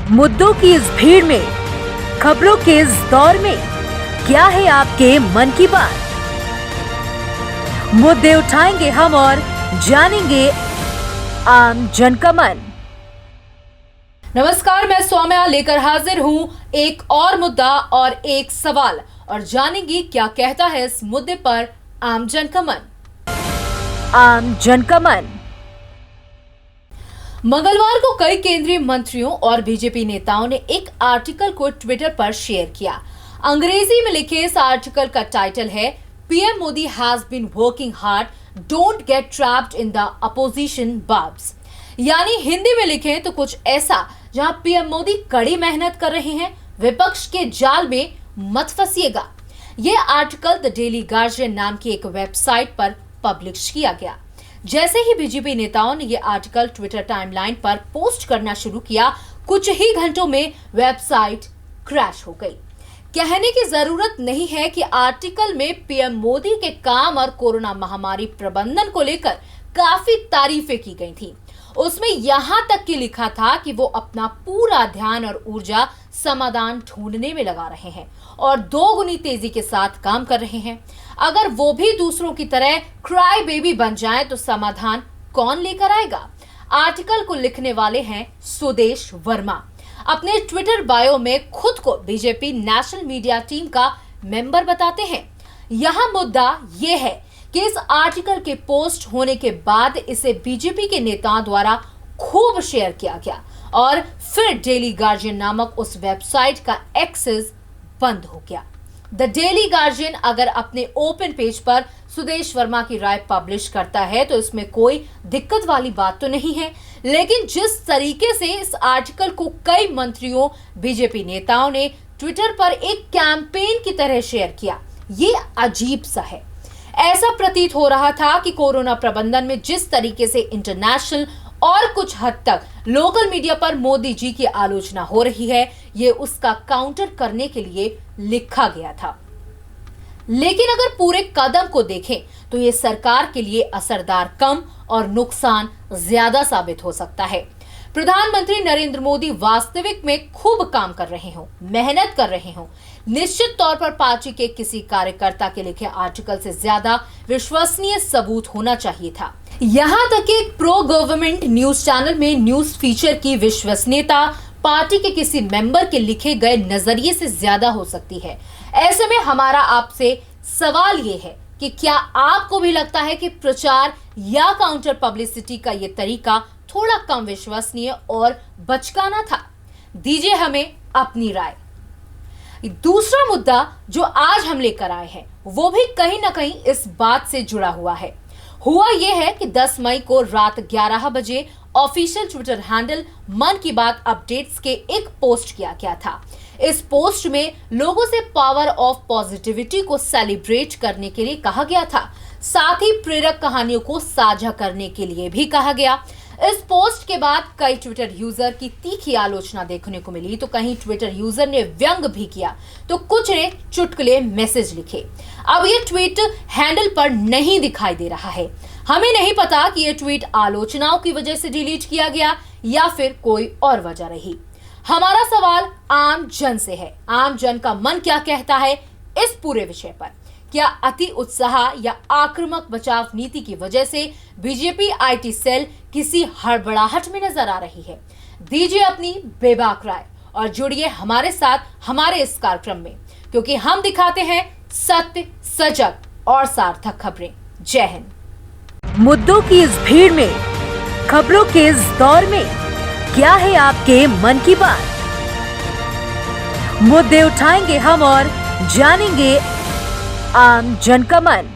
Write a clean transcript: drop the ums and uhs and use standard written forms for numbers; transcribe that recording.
मुद्दों की इस भीड़ में, खबरों के इस दौर में, क्या है आपके मन की बात? मुद्दे उठाएंगे हम और जानेंगे आम जन का मन। नमस्कार, मैं सौम्या लेकर हाजिर हूं एक और मुद्दा और एक सवाल, और जानेंगे क्या कहता है इस मुद्दे पर आम जन का मन। आम जन का मन। मंगलवार को कई केंद्रीय मंत्रियों और बीजेपी नेताओं ने एक आर्टिकल को ट्विटर पर शेयर किया। अंग्रेजी में लिखे इस आर्टिकल का टाइटल है PM Modi has been working hard, don't get trapped in the opposition barbs. यानी हिंदी में लिखे तो कुछ ऐसा जहां पीएम मोदी कड़ी मेहनत कर रहे हैं, विपक्ष के जाल में मत फंसिएगा। यह आर्टिकल द डेली गार्जियन नाम की एक वेबसाइट पर पब्लिश किया गया। जैसे ही बीजेपी नेताओं ने यह आर्टिकल ट्विटर टाइमलाइन पर पोस्ट करना शुरू किया, कुछ ही घंटों में वेबसाइट क्रैश हो गई। कहने की जरूरत नहीं है कि आर्टिकल में पीएम मोदी के काम और कोरोना महामारी प्रबंधन को लेकर काफी तारीफें की गई थी। उसमें यहां तक कि लिखा था कि वो अपना पूरा ध्यान और ऊर्जा समाधान ढूंढने में लगा रहे हैं और दोगुनी तेजी के साथ काम कर रहे हैं। अगर वो भी दूसरों की तरह क्राई बेबी बन जाए तो समाधान कौन लेकर आएगा? आर्टिकल को लिखने वाले हैं सुदेश वर्मा। अपने ट्विटर बायो में खुद को बीजेपी नेशनल मीडिया टीम का मेंबर बताते हैं। यहां मुद्दा ये है कि इस आर्टिकल के पोस्ट होने के बाद इसे बीजेपी के नेताओं द्वारा खूब शेयर किया गया और फिर डेली गार्जियन नामक उस वेबसाइट का एक्सेस बंद हो गया। द डेली गार्जियन अगर अपने ओपन पेज पर सुदेश वर्मा की राय पब्लिश करता है तो इसमें कोई दिक्कत वाली बात तो नहीं है, लेकिन जिस तरीके से इस आर्टिकल को कई मंत्रियों, बीजेपी नेताओं ने ट्विटर पर एक कैंपेन की तरह शेयर किया, ये अजीब सा है। ऐसा प्रतीत हो रहा था कि कोरोना प्रबंधन में जिस तरीके से इंटरनेशनल और कुछ हद तक लोकल मीडिया पर मोदी जी की आलोचना हो रही है, ये उसका काउंटर करने के लिए लिखा गया था। लेकिन अगर पूरे कदम को देखें तो ये सरकार के लिए असरदार कम और नुकसान ज्यादा साबित हो सकता है। प्रधानमंत्री नरेंद्र मोदी वास्तविक में खूब काम कर रहे हो, मेहनत कर रहे हो, निश्चित तौर पर पार्टी के किसी कार्यकर्ता के लिखे आर्टिकल से ज्यादा विश्वसनीय सबूत होना चाहिए था। यहाँ तक कि एक प्रो गवर्नमेंट न्यूज चैनल में न्यूज फीचर की विश्वसनीयता पार्टी के किसी मेंबर के लिखे गए नजरिए से ज्यादा हो सकती है। ऐसे में हमारा आपसे सवाल ये है कि क्या आपको भी लगता है कि प्रचार या काउंटर पब्लिसिटी का ये तरीका थोड़ा कम विश्वसनीय और बचकाना था? दीजिए हमें अपनी राय। दूसरा मुद्दा जो आज हम लेकर आए हैं वो भी कहीं ना कहीं इस बात से जुड़ा हुआ है। हुआ यह है कि 10 मई को रात 11 बजे ऑफिशियल ट्विटर हैंडल मन की बात अपडेट्स के एक पोस्ट किया गया था। इस पोस्ट में लोगों से पावर ऑफ पॉजिटिविटी को सेलिब्रेट करने के लिए कहा गया था, साथ ही प्रेरक कहानियों को साझा करने के लिए भी कहा गया। इस पोस्ट के बाद कई ट्विटर यूजर की तीखी आलोचना देखने को मिली, तो कहीं ट्विटर यूजर ने व्यंग भी किया तो कुछ ने चुटकुले मैसेज लिखे। अब ये ट्वीट हैंडल पर नहीं दिखाई दे रहा है। हमें नहीं पता कि ये ट्वीट आलोचनाओं की वजह से डिलीट किया गया या फिर कोई और वजह रही। हमारा सवाल आम जन से है। आम जन का मन क्या कहता है इस पूरे विषय पर? क्या अति उत्साह या आक्रामक बचाव नीति की वजह से बीजेपी आईटी सेल किसी हड़बड़ाहट में नजर आ रही है? दीजिए अपनी बेबाक राय और जुड़िए हमारे साथ हमारे इस कार्यक्रम में, क्योंकि हम दिखाते हैं सत्य, सजग और सार्थक खबरें। जय हिंद। मुद्दों की इस भीड़ में, खबरों के इस दौर में, क्या है आपके मन की बात? मुद्दे उठाएंगे हम और जानेंगे आम जन का मन।